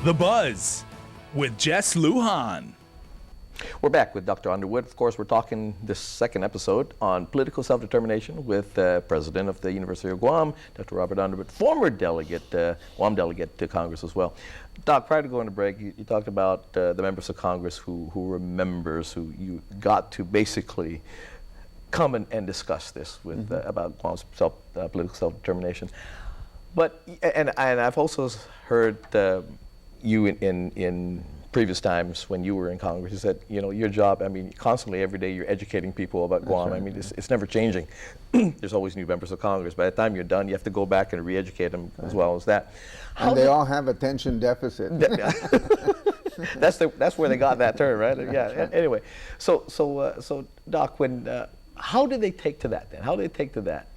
The Buzz with Jess Lujan. We're back with Dr. Underwood. Of course, we're talking this second episode on political self-determination with President of the University of Guam, Dr. Robert Underwood, former delegate, Guam delegate to Congress as well. Doc, prior to going to break, you talked about the members of Congress who were members who you got to basically come and discuss this with about Guam's political self-determination. But and I've also heard you in previous times when you were in Congress, you said, you know, your job, I mean, constantly every day you're educating people about Guam. Right. I mean, it's never changing. There's always new members of Congress. By the time you're done, you have to go back and re-educate them as well as that. And they all have attention deficit. That's where they got that term, right? Yeah. Right. Anyway, so Doc, when how did they take to that then? How did they take to that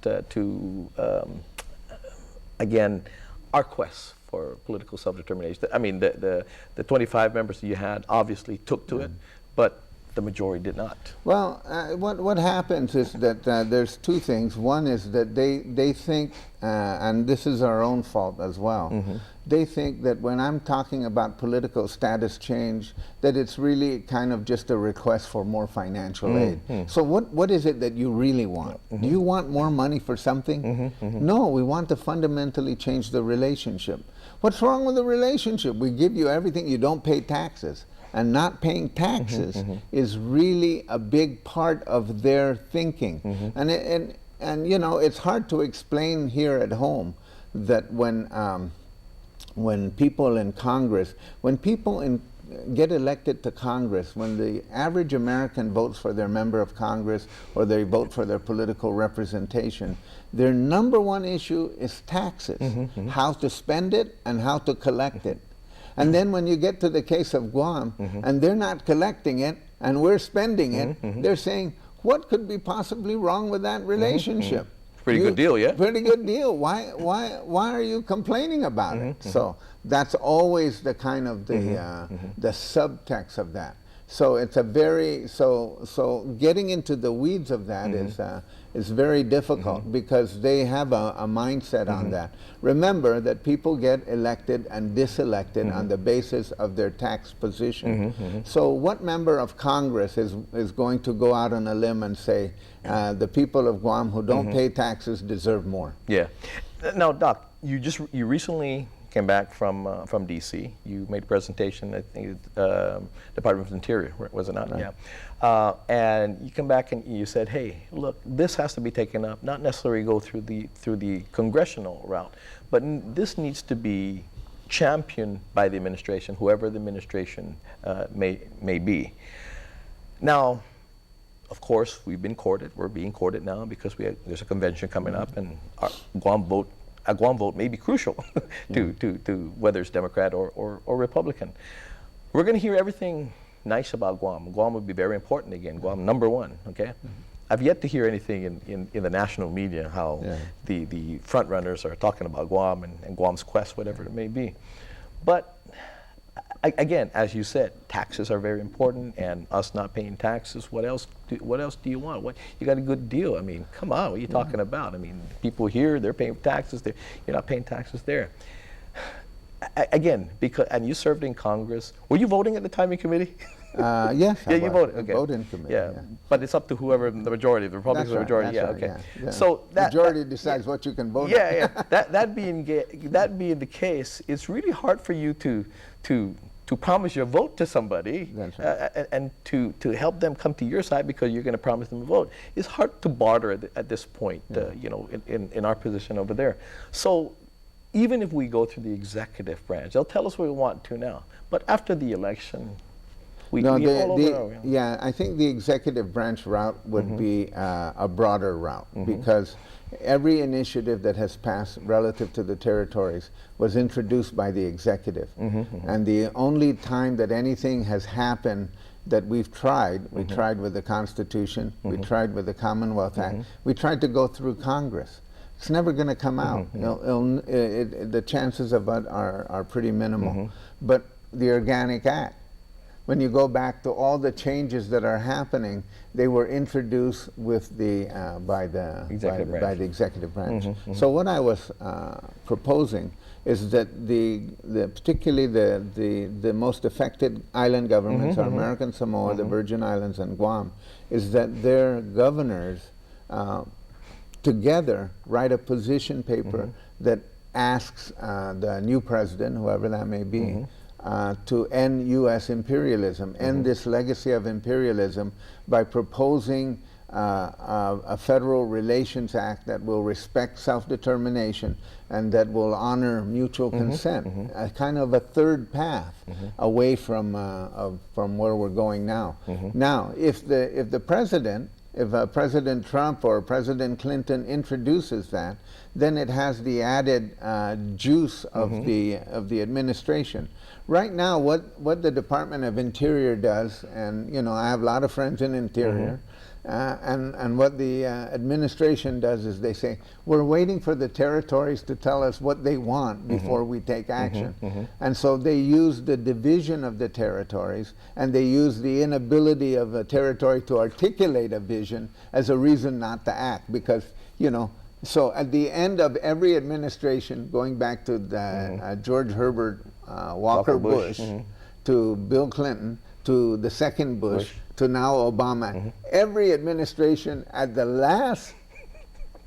again, our quest for political self-determination? I mean, the 25 members that you had obviously took to it, but the majority did not. Well, what happens is that there's two things. One is that they think, and this is our own fault as well, they think that when I'm talking about political status change, that it's really kind of just a request for more financial aid. So what is it that you really want? Do you want more money for something? No, we want to fundamentally change the relationship. What's wrong with the relationship? We give you everything, you don't pay taxes. And not paying taxes is really a big part of their thinking. And you know, it's hard to explain here at home that when people in Congress, get elected to Congress, when the average American votes for their member of Congress or they vote for their political representation, their number one issue is taxes, how to spend it and how to collect it. And then when you get to the case of Guam, and they're not collecting it, and we're spending it, they're saying, what could be possibly wrong with that relationship? Pretty good deal, yeah? Pretty good deal. Why are you complaining about it? So that's always the kind of the subtext of that. So it's a very, so getting into the weeds of that is very difficult because they have a mindset on that. Remember that people get elected and diselected on the basis of their tax position. So what member of Congress is going to go out on a limb and say, the people of Guam who don't pay taxes deserve more? Yeah. Now, Doc, you recently came back from D.C. You made a presentation, I think, Department of Interior, was it not? Right. Yeah. And you come back and you said, hey, look, this has to be taken up, not necessarily go through the congressional route, but this needs to be championed by the administration, whoever the administration may be. Now, of course, we've been courted. We're being courted now because there's a convention coming up, and a Guam vote may be crucial to whether it's Democrat or Republican. We're going to hear everything nice about Guam. Guam would be very important again. Guam #1. Okay, I've yet to hear anything in the national media how the front runners are talking about Guam and Guam's quest, whatever it may be. But again, as you said, taxes are very important, and us not paying taxes. What else do you want? You got a good deal. I mean, come on, what are you talking about? I mean, people here, they're paying taxes. You're not paying taxes there. Again, and you served in Congress. Were you voting at the time in committee? Yes. Yeah, you voted. Okay. Voted in committee. Yeah. But it's up to whoever the majority. The Republicans are the majority. Yeah. Right, Okay. Yeah. So majority decides what you can vote. Yeah. That being the case, it's really hard for you to promise your vote to somebody. That's right. And to help them come to your side because you're going to promise them a vote. It's hard to barter at this point. You know, in our position over there. So even if we go through the executive branch, they'll tell us what we want to now. But after the election, yeah, I think the executive branch route would be a broader route because every initiative that has passed relative to the territories was introduced by the executive. And the only time that anything has happened that we've tried, we tried with the Constitution, we tried with the Commonwealth Act, we tried to go through Congress. It's never going to come out. You know, the chances of it are pretty minimal. But the Organic Act, when you go back to all the changes that are happening, they were introduced with by the executive branch. So what I was proposing is that particularly the most affected island governments are American Samoa, the Virgin Islands, and Guam, is that their governors together write a position paper that asks the new president, whoever that may be, to end U.S. imperialism, end this legacy of imperialism by proposing a federal relations act that will respect self-determination and that will honor mutual consent, a kind of a third path away from where we're going now. Now, if President Trump or President Clinton introduces that, then it has the added juice of the administration. Right now, what the Department of Interior does, and you know, I have a lot of friends in Interior, and what the administration does is they say, we're waiting for the territories to tell us what they want before we take action. And so they use the division of the territories, and they use the inability of a territory to articulate a vision as a reason not to act, because, you know, so at the end of every administration, going back to the, George Herbert Walker Bush, to Bill Clinton, to the second Bush, to now Obama, every administration at the last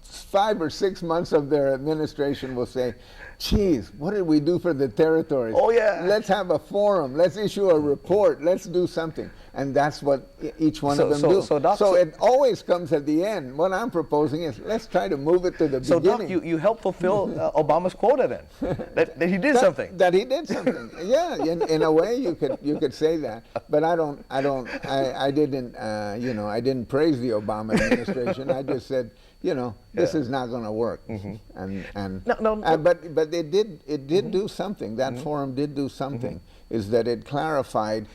5 or 6 months of their administration will say, geez, what did we do for the territories? Oh, yeah. Let's have a forum. Let's issue a report. Let's do something. And that's what each one of them do. So it always comes at the end. What I'm proposing is, let's try to move it to the beginning. So, Doc, you helped fulfill Obama's quota then, that he did something. That he did something. Yeah, in a way you could say that. But I didn't, you know, I didn't praise the Obama administration. I just said, you know, this is not going to work. But it did do something. That forum did do something. Is that it clarified,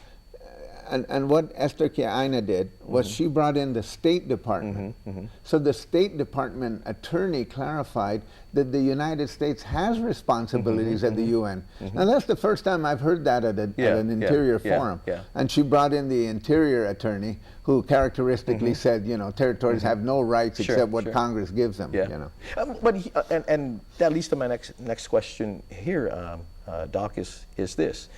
and what Esther Kiaina did was she brought in the State Department. So the State Department attorney clarified that the United States has responsibilities at the UN. Now that's the first time I've heard that at an Interior forum. And she brought in the Interior attorney, who characteristically said, you know, territories have no rights except what Congress gives them. You know. And that leads to my next question here, Doc, is this.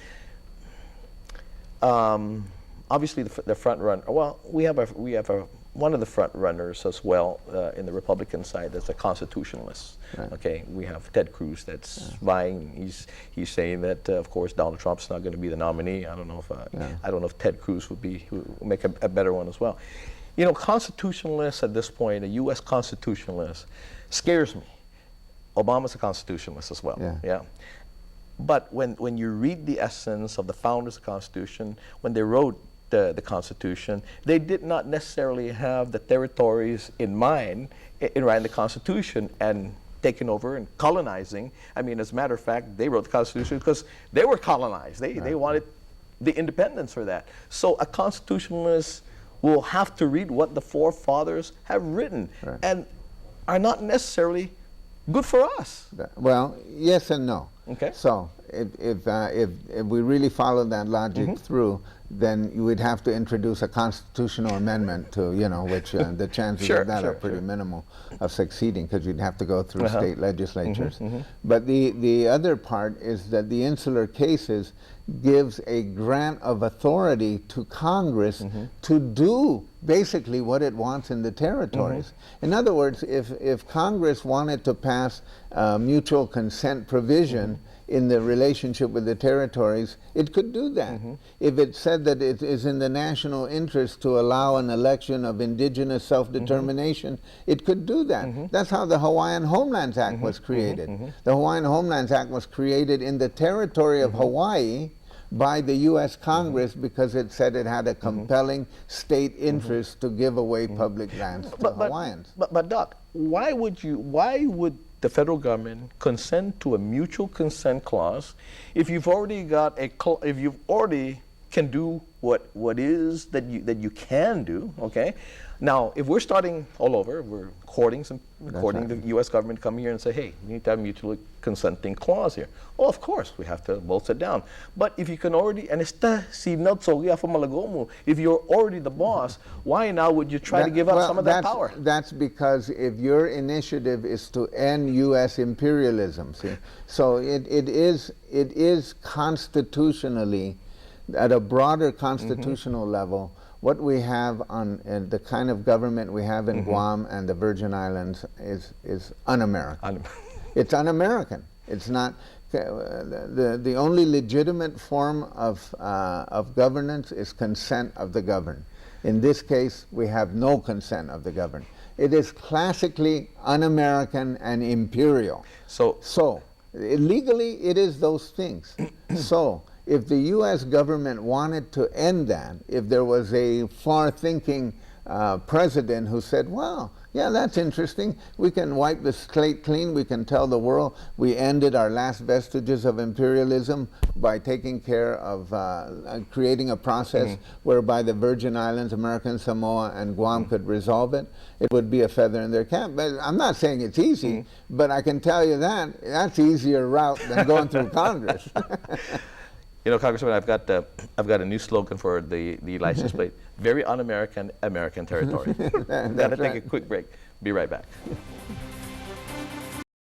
Obviously, the front runner. Well, we have one of the front runners as well in the Republican side. That's a constitutionalist. Right. Okay, we have Ted Cruz that's vying. He's saying that of course Donald Trump's not going to be the nominee. I don't know if Ted Cruz would make a better one as well. You know, constitutionalists at this point, a U.S. constitutionalist, scares me. Obama's a constitutionalist as well. Yeah. But when you read the essence of the founders of the Constitution, when they wrote the Constitution, they did not necessarily have the territories in mind in writing the Constitution and taking over and colonizing. I mean, as a matter of fact, they wrote the Constitution because they were colonized. They wanted the independence for that. So a constitutionalist will have to read what the forefathers have written and are not necessarily good for us. Well, yes and no. Okay. So if we really follow that logic through, then you would have to introduce a constitutional amendment to, you know, which the chances of that are pretty minimal of succeeding, because you'd have to go through state legislatures. But the other part is that the insular cases gives a grant of authority to Congress to do basically what it wants in the territories. In other words, if Congress wanted to pass a mutual consent provision in the relationship with the territories, it could do that. If it said that it is in the national interest to allow an election of indigenous self-determination, it could do that. That's how the Hawaiian Homelands Act was created. The Hawaiian Homelands Act was created in the territory of Hawaii by the U.S. Congress because it said it had a compelling state interest to give away public lands to Hawaiians. But Doc, why would the federal government consent to a mutual consent clause if you've already got if you've already can do what is that you can do, okay? Now, if we're starting all over, we're courting the U.S. government to come here and say, hey, we need to have a mutually consenting clause here. Well, of course, we have to both sit down. But if you can already, and if you're already the boss, why now would you try to give up some of that power? That's because if your initiative is to end U.S. imperialism, see, so it is constitutionally, at a broader constitutional level, what we have on the kind of government we have in Guam and the Virgin Islands is un-American. It's un-American. It's not the only legitimate form of governance is consent of the governed. In this case, we have no consent of the governed. It is classically un-American and imperial. So legally, it is those things. So if the U.S. government wanted to end that, if there was a far-thinking president who said, well, yeah, that's interesting, we can wipe the slate clean, we can tell the world we ended our last vestiges of imperialism by taking care of creating a process whereby the Virgin Islands, American Samoa, and Guam could resolve it, it would be a feather in their cap. But I'm not saying it's easy, but I can tell you that that's easier route than going through Congress. You know, Congressman, I've got a new slogan for the license plate. Very un-American, American territory. Gotta take a quick break. Be right back.